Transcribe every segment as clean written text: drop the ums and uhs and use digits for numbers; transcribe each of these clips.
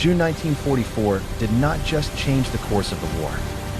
June 1944 did not just change the course of the war.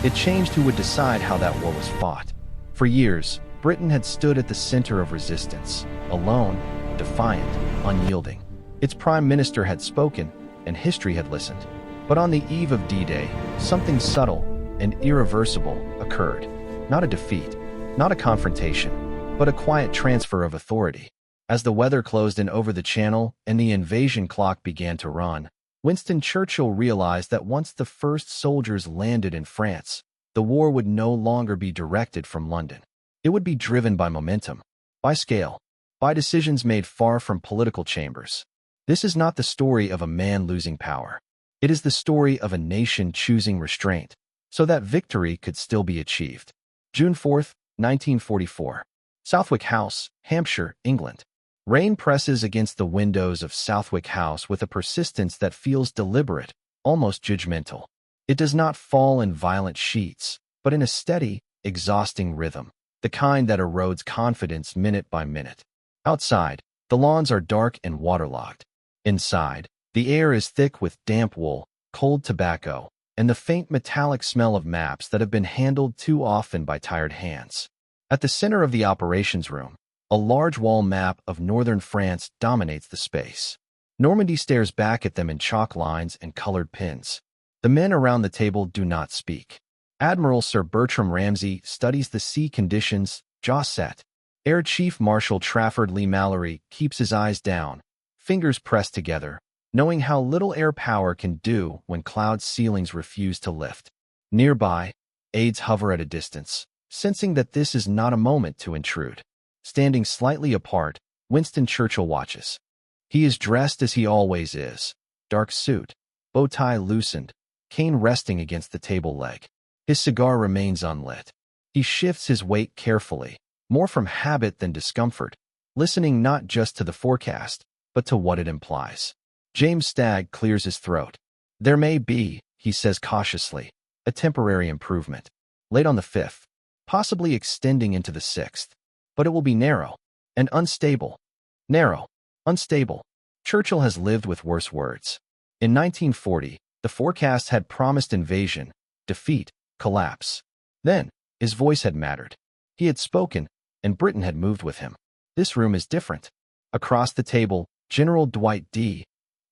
It changed who would decide how that war was fought. For years, Britain had stood at the center of resistance, alone, defiant, unyielding. Its prime minister had spoken, and history had listened. But on the eve of D-Day, something subtle and irreversible occurred. Not a defeat, not a confrontation, but a quiet transfer of authority. As the weather closed in over the Channel and the invasion clock began to run, Winston Churchill realized that once the first soldiers landed in France, the war would no longer be directed from London. It would be driven by momentum, by scale, by decisions made far from political chambers. This is not the story of a man losing power. It is the story of a nation choosing restraint, so that victory could still be achieved. June 4, 1944. Southwick House, Hampshire, England. Rain presses against the windows of Southwick House with a persistence that feels deliberate, almost judgmental. It does not fall in violent sheets, but in a steady, exhausting rhythm, the kind that erodes confidence minute by minute. Outside, the lawns are dark and waterlogged. Inside, the air is thick with damp wool, cold tobacco, and the faint metallic smell of maps that have been handled too often by tired hands. At the center of the operations room, a large wall map of northern France dominates the space. Normandy stares back at them in chalk lines and colored pins. The men around the table do not speak. Admiral Sir Bertram Ramsay studies the sea conditions, jaw set. Air Chief Marshal Trafford Leigh-Mallory keeps his eyes down, fingers pressed together, knowing how little air power can do when cloud ceilings refuse to lift. Nearby, aides hover at a distance, sensing that this is not a moment to intrude. Standing slightly apart, Winston Churchill watches. He is dressed as he always is, dark suit, bow tie loosened, cane resting against the table leg. His cigar remains unlit. He shifts his weight carefully, more from habit than discomfort, listening not just to the forecast, but to what it implies. James Stagg clears his throat. There may be, he says cautiously, a temporary improvement. Late on the 5th, possibly extending into the 6th. But it will be narrow and unstable. Narrow, unstable. Churchill has lived with worse words. In 1940, the forecast had promised invasion, defeat, collapse. Then, his voice had mattered. He had spoken, and Britain had moved with him. This room is different. Across the table, General Dwight D.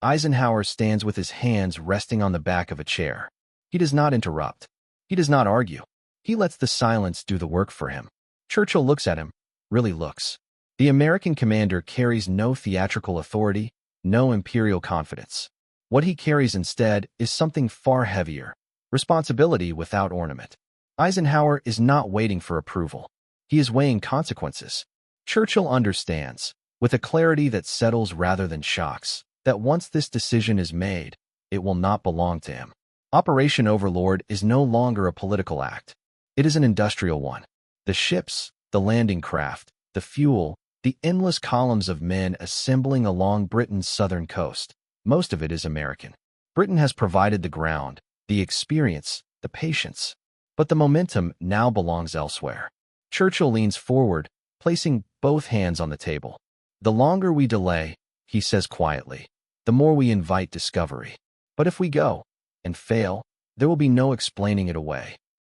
Eisenhower stands with his hands resting on the back of a chair. He does not interrupt. He does not argue. He lets the silence do the work for him. Churchill looks at him, really looks. The American commander carries no theatrical authority, no imperial confidence. What he carries instead is something far heavier, responsibility without ornament. Eisenhower is not waiting for approval. He is weighing consequences. Churchill understands, with a clarity that settles rather than shocks, that once this decision is made, it will not belong to him. Operation Overlord is no longer a political act. It is an industrial one. The ships, the landing craft, the fuel, the endless columns of men assembling along Britain's southern coast. Most of it is American. Britain has provided the ground, the experience, the patience. But the momentum now belongs elsewhere. Churchill leans forward, placing both hands on the table. The longer we delay, he says quietly, the more we invite discovery. But if we go, and fail, there will be no explaining it away.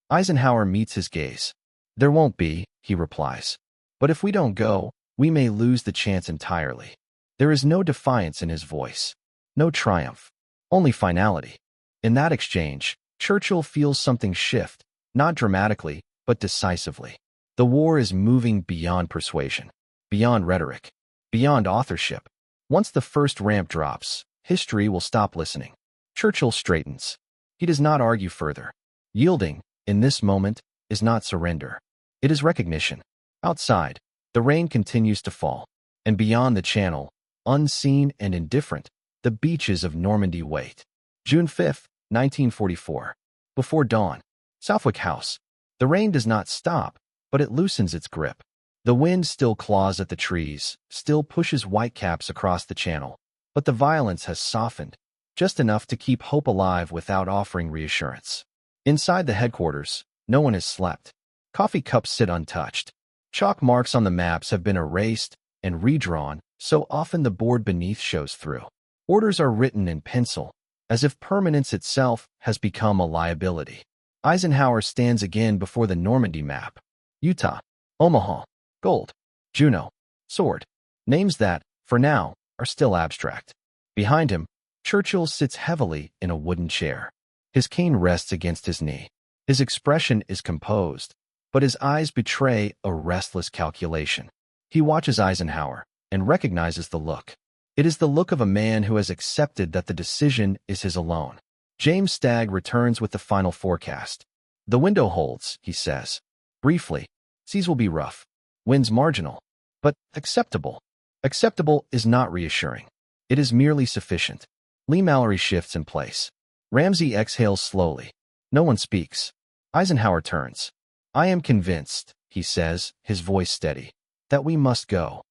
Eisenhower meets his gaze. There won't be, he replies. But if we don't go, we may lose the chance entirely. There is no defiance in his voice, no triumph, only finality. In that exchange, Churchill feels something shift, not dramatically, but decisively. The war is moving beyond persuasion, beyond rhetoric, beyond authorship. Once the first ramp drops, history will stop listening. Churchill straightens. He does not argue further. Yielding, in this moment, is not surrender. It is recognition. Outside, the rain continues to fall, and beyond the Channel, unseen and indifferent, the beaches of Normandy wait. June 5, 1944. Before dawn, Southwick House. The rain does not stop, but it loosens its grip. The wind still claws at the trees, still pushes whitecaps across the Channel, but the violence has softened, just enough to keep hope alive without offering reassurance. Inside the headquarters, no one has slept. Coffee cups sit untouched. Chalk marks on the maps have been erased and redrawn, so often the board beneath shows through. Orders are written in pencil, as if permanence itself has become a liability. Eisenhower stands again before the Normandy map. Utah, Omaha, gold, Juneau, sword. Names that, for now, are still abstract. Behind him, Churchill sits heavily in a wooden chair. His cane rests against his knee. His expression is composed, but his eyes betray a restless calculation. He watches Eisenhower and recognizes the look. It is the look of a man who has accepted that the decision is his alone. James Stagg returns with the final forecast. The window holds, he says. Briefly, seas will be rough. Winds marginal, but acceptable. Acceptable is not reassuring. It is merely sufficient. Lee Mallory shifts in place. Ramsey exhales slowly. No one speaks. Eisenhower turns. I am convinced, he says, his voice steady, that we must go.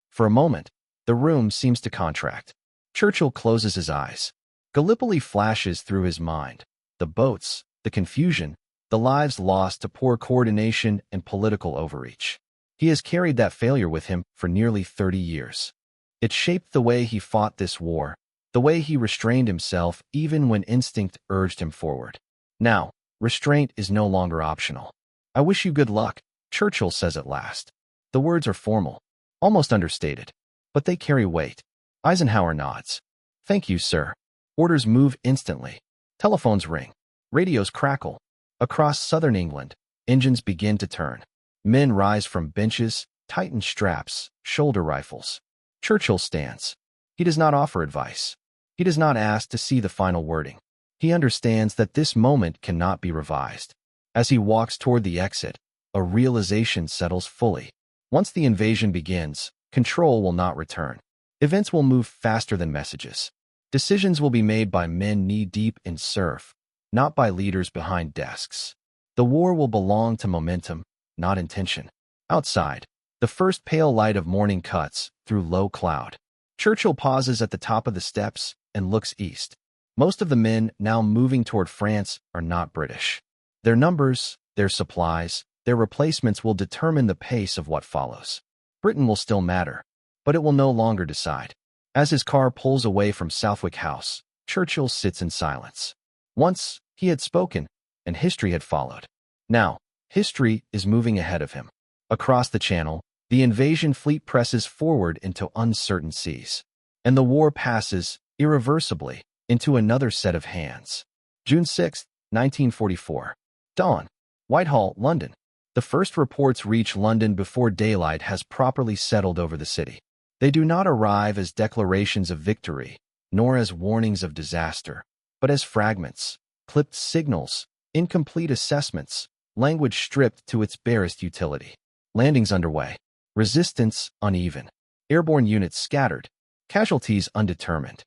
For a moment, the room seems to contract. Churchill closes his eyes. Gallipoli flashes through his mind. The boats, the confusion, the lives lost to poor coordination and political overreach. He has carried that failure with him for nearly 30 years. It shaped the way he fought this war, the way he restrained himself even when instinct urged him forward. Now, restraint is no longer optional. I wish you good luck, Churchill says at last. The words are formal, almost understated, but they carry weight. Eisenhower nods. Thank you, sir. Orders move instantly. Telephones ring. Radios crackle. Across southern England, engines begin to turn. Men rise from benches, tighten straps, shoulder rifles. Churchill stands. He does not offer advice. He does not ask to see the final wording. He understands that this moment cannot be revised. As he walks toward the exit, a realization settles fully. Once the invasion begins, control will not return. Events will move faster than messages. Decisions will be made by men knee-deep in surf, not by leaders behind desks. The war will belong to momentum, not intention. Outside, the first pale light of morning cuts through low cloud. Churchill pauses at the top of the steps and looks east. Most of the men now moving toward France are not British. Their numbers, their supplies, their replacements will determine the pace of what follows. Britain will still matter, but it will no longer decide. As his car pulls away from Southwick House, Churchill sits in silence. Once, he had spoken, and history had followed. Now, history is moving ahead of him. Across the Channel, the invasion fleet presses forward into uncertain seas. And the war passes, irreversibly, into another set of hands. June 6, 1944. Dawn. Whitehall, London. The first reports reach London before daylight has properly settled over the city. They do not arrive as declarations of victory, nor as warnings of disaster, but as fragments, clipped signals, incomplete assessments, language stripped to its barest utility. Landings underway. Resistance uneven. Airborne units scattered. Casualties undetermined.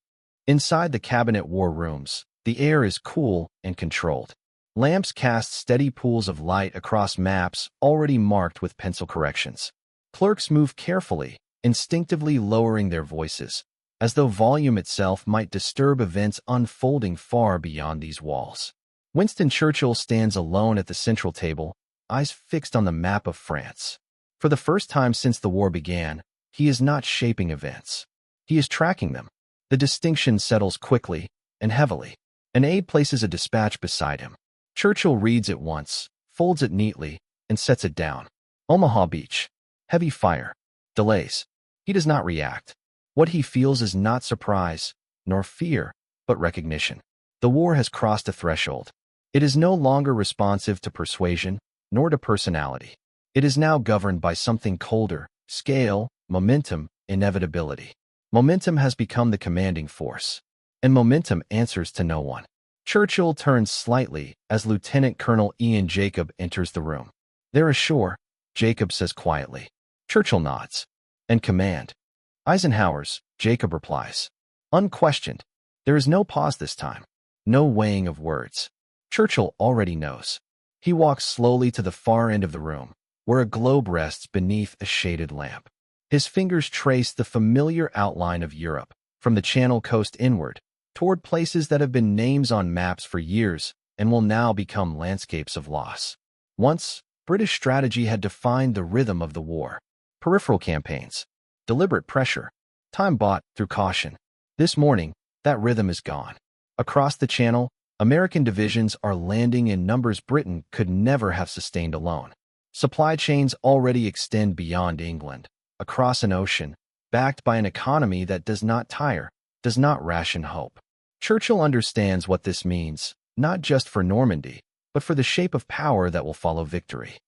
Inside the cabinet war rooms, the air is cool and controlled. Lamps cast steady pools of light across maps already marked with pencil corrections. Clerks move carefully, instinctively lowering their voices, as though volume itself might disturb events unfolding far beyond these walls. Winston Churchill stands alone at the central table, eyes fixed on the map of France. For the first time since the war began, he is not shaping events. He is tracking them. The distinction settles quickly and heavily. An aide places a dispatch beside him. Churchill reads it once, folds it neatly, and sets it down. Omaha Beach. Heavy fire. Delays. He does not react. What he feels is not surprise, nor fear, but recognition. The war has crossed a threshold. It is no longer responsive to persuasion, nor to personality. It is now governed by something colder: scale, momentum, inevitability. Momentum has become the commanding force, and momentum answers to no one. Churchill turns slightly as Lieutenant Colonel Ian Jacob enters the room. "They're ashore," Jacob says quietly. Churchill nods. "And command?" "Eisenhower's," Jacob replies. Unquestioned. There is no pause this time. No weighing of words. Churchill already knows. He walks slowly to the far end of the room, where a globe rests beneath a shaded lamp. His fingers trace the familiar outline of Europe, from the Channel coast inward, toward places that have been names on maps for years and will now become landscapes of loss. Once, British strategy had defined the rhythm of the war. Peripheral campaigns, deliberate pressure, time bought through caution. This morning, that rhythm is gone. Across the Channel, American divisions are landing in numbers Britain could never have sustained alone. Supply chains already extend beyond England, across an ocean, backed by an economy that does not tire, does not ration hope. Churchill understands what this means, not just for Normandy, but for the shape of power that will follow victory.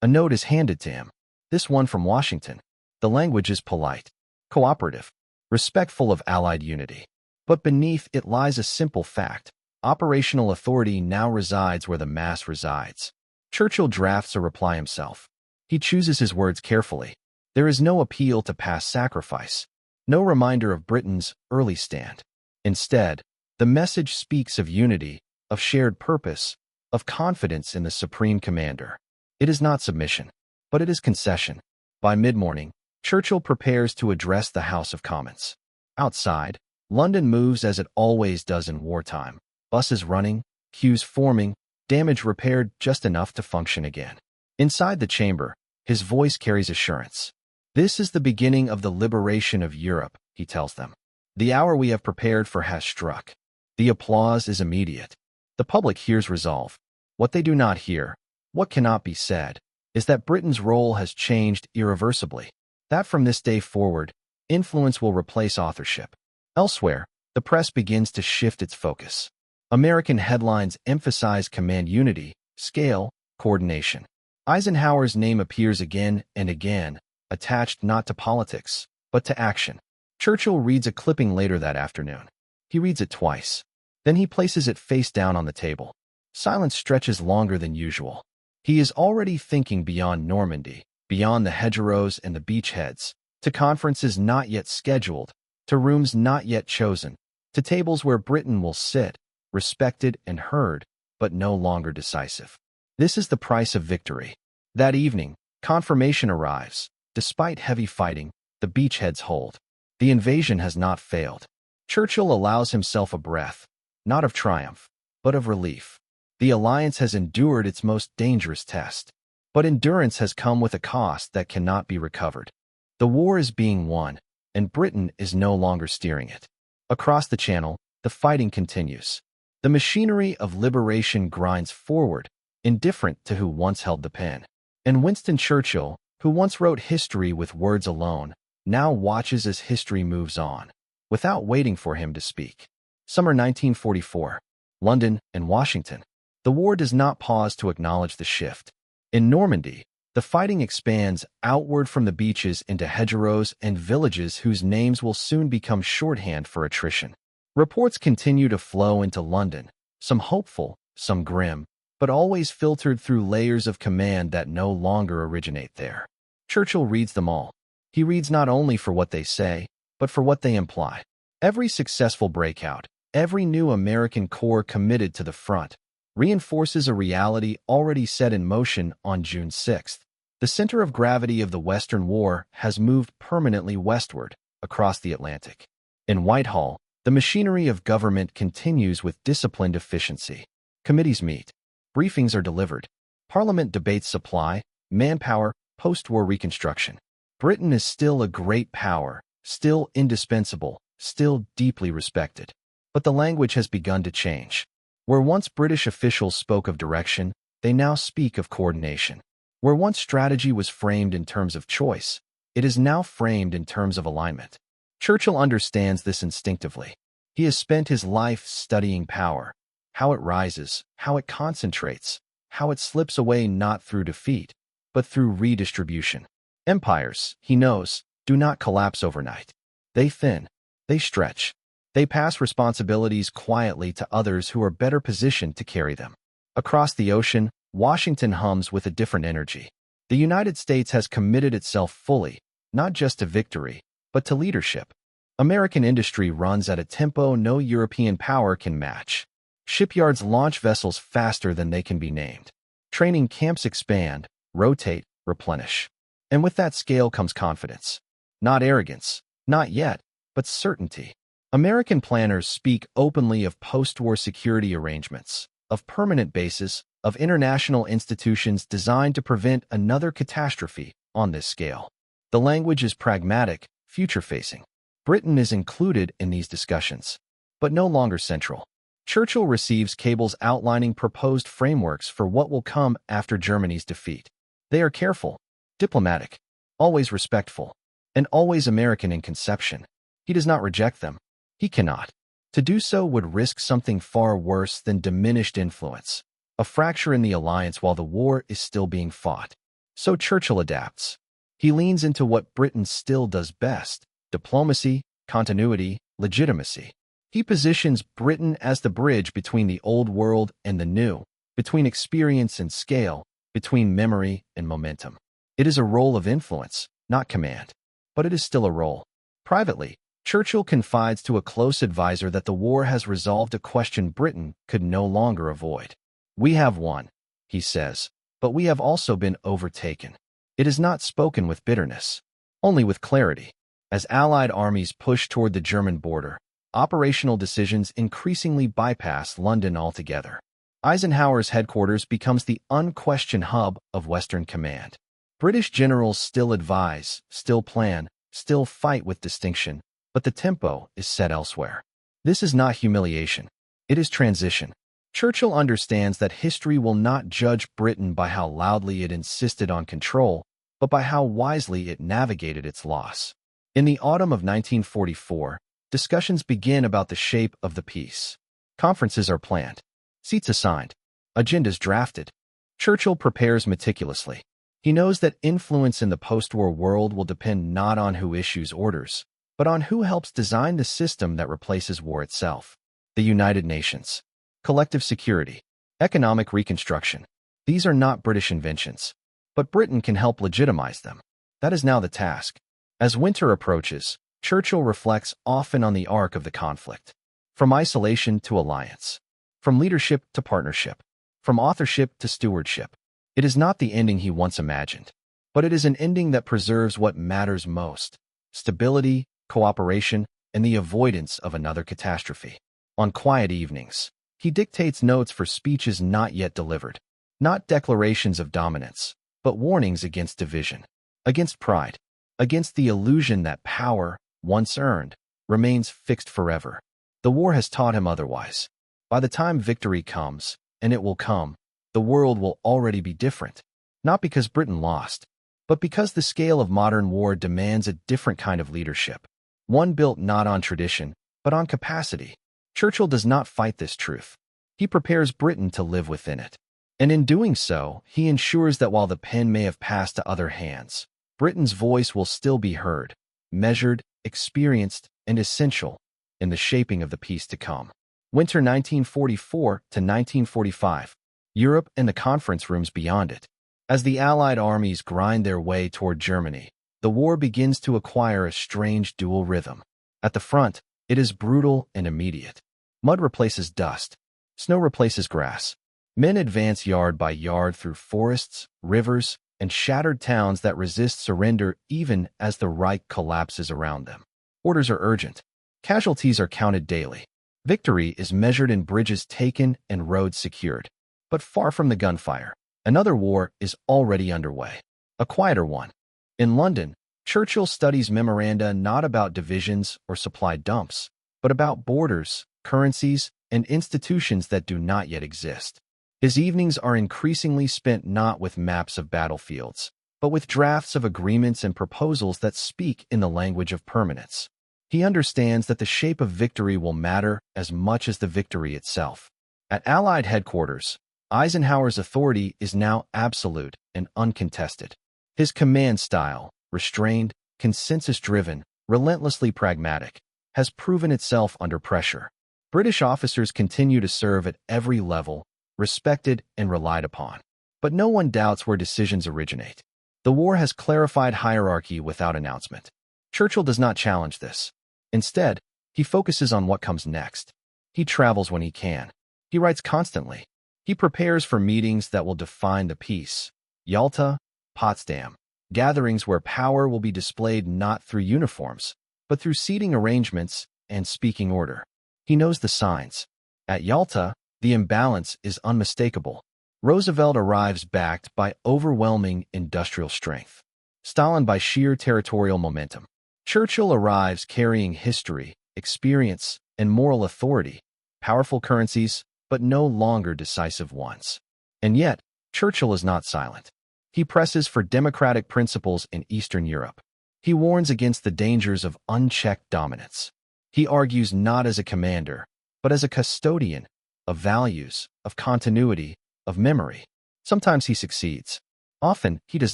A note is handed to him, this one from Washington. The language is polite, cooperative, respectful of Allied unity. But beneath it lies a simple fact. Operational authority now resides where the mass resides. Churchill drafts a reply himself. He chooses his words carefully. There is no appeal to past sacrifice, no reminder of Britain's early stand. Instead, the message speaks of unity, of shared purpose, of confidence in the supreme commander. It is not submission, but it is concession. By mid-morning, Churchill prepares to address the House of Commons. Outside, London moves as it always does in wartime. Buses running, queues forming, damage repaired just enough to function again. Inside the chamber, his voice carries assurance. This is the beginning of the liberation of Europe, he tells them. The hour we have prepared for has struck. The applause is immediate. The public hears resolve. What they do not hear, what cannot be said, is that Britain's role has changed irreversibly. That from this day forward, influence will replace authorship. Elsewhere, the press begins to shift its focus. American headlines emphasize command unity, scale, coordination. Eisenhower's name appears again and again, attached not to politics, but to action. Churchill reads a clipping later that afternoon. He reads it twice. Then he places it face down on the table. Silence stretches longer than usual. He is already thinking beyond Normandy, beyond the hedgerows and the beachheads, to conferences not yet scheduled, to rooms not yet chosen, to tables where Britain will sit, respected and heard, but no longer decisive. This is the price of victory. That evening, confirmation arrives. Despite heavy fighting, the beachheads hold. The invasion has not failed. Churchill allows himself a breath, not of triumph, but of relief. The alliance has endured its most dangerous test. But endurance has come with a cost that cannot be recovered. The war is being won, and Britain is no longer steering it. Across the Channel, the fighting continues. The machinery of liberation grinds forward, indifferent to who once held the pen. And Winston Churchill, who once wrote history with words alone, now watches as history moves on, without waiting for him to speak. Summer 1944. London and Washington. The war does not pause to acknowledge the shift. In Normandy, the fighting expands outward from the beaches into hedgerows and villages whose names will soon become shorthand for attrition. Reports continue to flow into London, some hopeful, some grim, but always filtered through layers of command that no longer originate there. Churchill reads them all. He reads not only for what they say, but for what they imply. Every successful breakout, every new American corps committed to the front, reinforces a reality already set in motion on June 6th. The center of gravity of the Western War has moved permanently westward, across the Atlantic. In Whitehall, the machinery of government continues with disciplined efficiency. Committees meet. Briefings are delivered. Parliament debates supply, manpower, post-war reconstruction. Britain is still a great power, still indispensable, still deeply respected. But the language has begun to change. Where once British officials spoke of direction, they now speak of coordination. Where once strategy was framed in terms of choice, it is now framed in terms of alignment. Churchill understands this instinctively. He has spent his life studying power, how it rises, how it concentrates, how it slips away not through defeat, but through redistribution. Empires, he knows, do not collapse overnight. They thin, they stretch. They pass responsibilities quietly to others who are better positioned to carry them. Across the ocean, Washington hums with a different energy. The United States has committed itself fully, not just to victory, but to leadership. American industry runs at a tempo no European power can match. Shipyards launch vessels faster than they can be named. Training camps expand, rotate, replenish. And with that scale comes confidence. Not arrogance, not yet, but certainty. American planners speak openly of post-war security arrangements, of permanent bases, of international institutions designed to prevent another catastrophe on this scale. The language is pragmatic, future-facing. Britain is included in these discussions, but no longer central. Churchill receives cables outlining proposed frameworks for what will come after Germany's defeat. They are careful, diplomatic, always respectful, and always American in conception. He does not reject them. He cannot. To do so would risk something far worse than diminished influence, a fracture in the alliance while the war is still being fought. So Churchill adapts. He leans into what Britain still does best: diplomacy, continuity, legitimacy. He positions Britain as the bridge between the old world and the new, between experience and scale, between memory and momentum. It is a role of influence, not command. But it is still a role. Privately, Churchill confides to a close advisor that the war has resolved a question Britain could no longer avoid. "We have won," he says, "but we have also been overtaken." It is not spoken with bitterness, only with clarity. As Allied armies push toward the German border, operational decisions increasingly bypass London altogether. Eisenhower's headquarters becomes the unquestioned hub of Western command. British generals still advise, still plan, still fight with distinction, but the tempo is set elsewhere. This is not humiliation. It is transition. Churchill understands that history will not judge Britain by how loudly it insisted on control, but by how wisely it navigated its loss. In the autumn of 1944, discussions begin about the shape of the peace. Conferences are planned, seats assigned, agendas drafted. Churchill prepares meticulously. He knows that influence in the post-war world will depend not on who issues orders, but on who helps design the system that replaces war itself. The United Nations, collective security, economic reconstruction. These are not British inventions, but Britain can help legitimize them. That is now the task. As winter approaches, Churchill reflects often on the arc of the conflict. From isolation to alliance, from leadership to partnership, from authorship to stewardship. It is not the ending he once imagined, but it is an ending that preserves what matters most: stability, cooperation, and the avoidance of another catastrophe. On quiet evenings, he dictates notes for speeches not yet delivered, not declarations of dominance, but warnings against division, against pride, against the illusion that power, once earned, remains fixed forever. The war has taught him otherwise. By the time victory comes, and it will come, the world will already be different, not because Britain lost, but because the scale of modern war demands a different kind of leadership, one built not on tradition, but on capacity. Churchill does not fight this truth. He prepares Britain to live within it. And in doing so, he ensures that while the pen may have passed to other hands, Britain's voice will still be heard, measured, experienced, and essential in the shaping of the peace to come. Winter 1944 to 1945. Europe and the conference rooms beyond it. As the Allied armies grind their way toward Germany, the war begins to acquire a strange dual rhythm. At the front, it is brutal and immediate. Mud replaces dust. Snow replaces grass. Men advance yard by yard through forests, rivers, and shattered towns that resist surrender even as the Reich collapses around them. Orders are urgent. Casualties are counted daily. Victory is measured in bridges taken and roads secured. But far from the gunfire, another war is already underway, a quieter one. In London, Churchill studies memoranda not about divisions or supply dumps, but about borders, currencies, and institutions that do not yet exist. His evenings are increasingly spent not with maps of battlefields, but with drafts of agreements and proposals that speak in the language of permanence. He understands that the shape of victory will matter as much as the victory itself. At Allied headquarters, Eisenhower's authority is now absolute and uncontested. His command style, restrained, consensus-driven, relentlessly pragmatic, has proven itself under pressure. British officers continue to serve at every level, respected and relied upon. But no one doubts where decisions originate. The war has clarified hierarchy without announcement. Churchill does not challenge this. Instead, he focuses on what comes next. He travels when he can. He writes constantly. He prepares for meetings that will define the peace. Yalta, Potsdam, gatherings where power will be displayed not through uniforms, but through seating arrangements and speaking order. He knows the signs. At Yalta, the imbalance is unmistakable. Roosevelt arrives backed by overwhelming industrial strength. Stalin by sheer territorial momentum. Churchill arrives carrying history, experience, and moral authority, powerful currencies, but no longer decisive ones. And yet, Churchill is not silent. He presses for democratic principles in Eastern Europe. He warns against the dangers of unchecked dominance. He argues not as a commander, but as a custodian of values, of continuity, of memory. Sometimes he succeeds. Often he does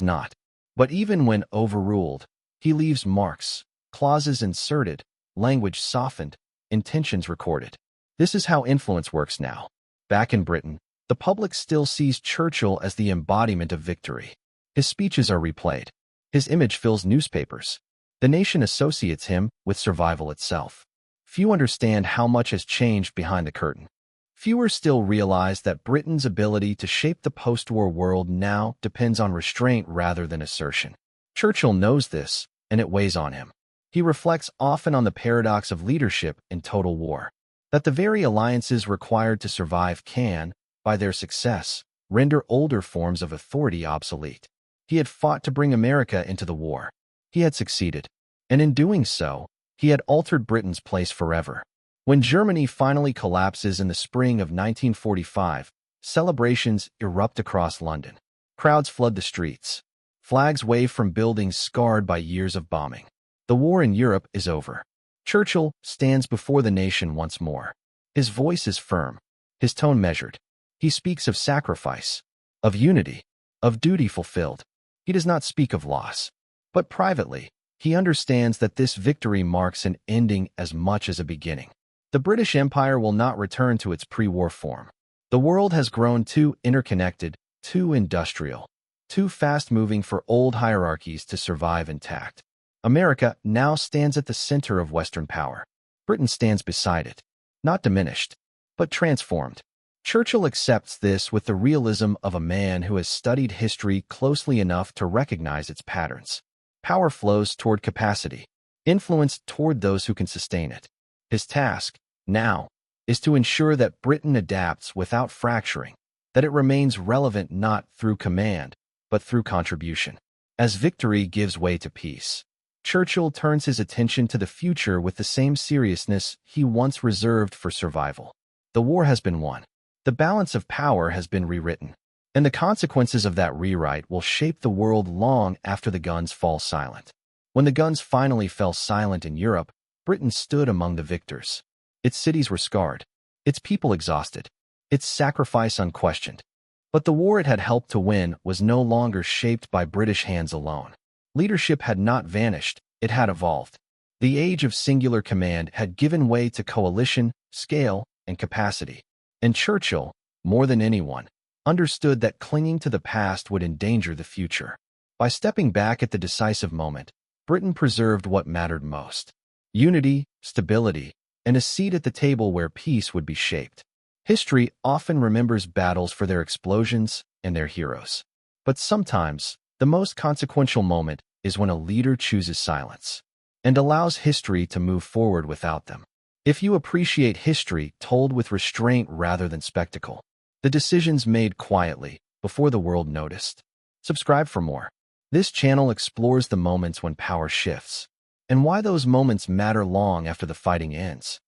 not. But even when overruled, he leaves marks, clauses inserted, language softened, intentions recorded. This is how influence works now. Back in Britain, the public still sees Churchill as the embodiment of victory. His speeches are replayed. His image fills newspapers. The nation associates him with survival itself. Few understand how much has changed behind the curtain. Fewer still realize that Britain's ability to shape the post-war world now depends on restraint rather than assertion. Churchill knows this, and it weighs on him. He reflects often on the paradox of leadership in total war, that the very alliances required to survive can, by their success, render older forms of authority obsolete. He had fought to bring America into the war. He had succeeded, and in doing so, he had altered Britain's place forever. When Germany finally collapses in the spring of 1945, celebrations erupt across London. Crowds flood the streets. Flags wave from buildings scarred by years of bombing. The war in Europe is over. Churchill stands before the nation once more. His voice is firm, his tone measured. He speaks of sacrifice, of unity, of duty fulfilled. He does not speak of loss. But privately, he understands that this victory marks an ending as much as a beginning. The British Empire will not return to its pre-war form. The world has grown too interconnected, too industrial, too fast-moving for old hierarchies to survive intact. America now stands at the center of Western power. Britain stands beside it, not diminished, but transformed. Churchill accepts this with the realism of a man who has studied history closely enough to recognize its patterns. Power flows toward capacity, influence toward those who can sustain it. His task, now, is to ensure that Britain adapts without fracturing, that it remains relevant not through command, but through contribution. As victory gives way to peace, Churchill turns his attention to the future with the same seriousness he once reserved for survival. The war has been won. The balance of power has been rewritten, and the consequences of that rewrite will shape the world long after the guns fall silent. When the guns finally fell silent in Europe, Britain stood among the victors. Its cities were scarred, its people exhausted, its sacrifice unquestioned. But the war it had helped to win was no longer shaped by British hands alone. Leadership had not vanished, it had evolved. The age of singular command had given way to coalition, scale, and capacity. And Churchill, more than anyone, understood that clinging to the past would endanger the future. By stepping back at the decisive moment, Britain preserved what mattered most: unity, stability, and a seat at the table where peace would be shaped. History often remembers battles for their explosions and their heroes. But sometimes, the most consequential moment is when a leader chooses silence and allows history to move forward without them. If you appreciate history told with restraint rather than spectacle, the decisions made quietly, before the world noticed. Subscribe for more. This channel explores the moments when power shifts, and why those moments matter long after the fighting ends.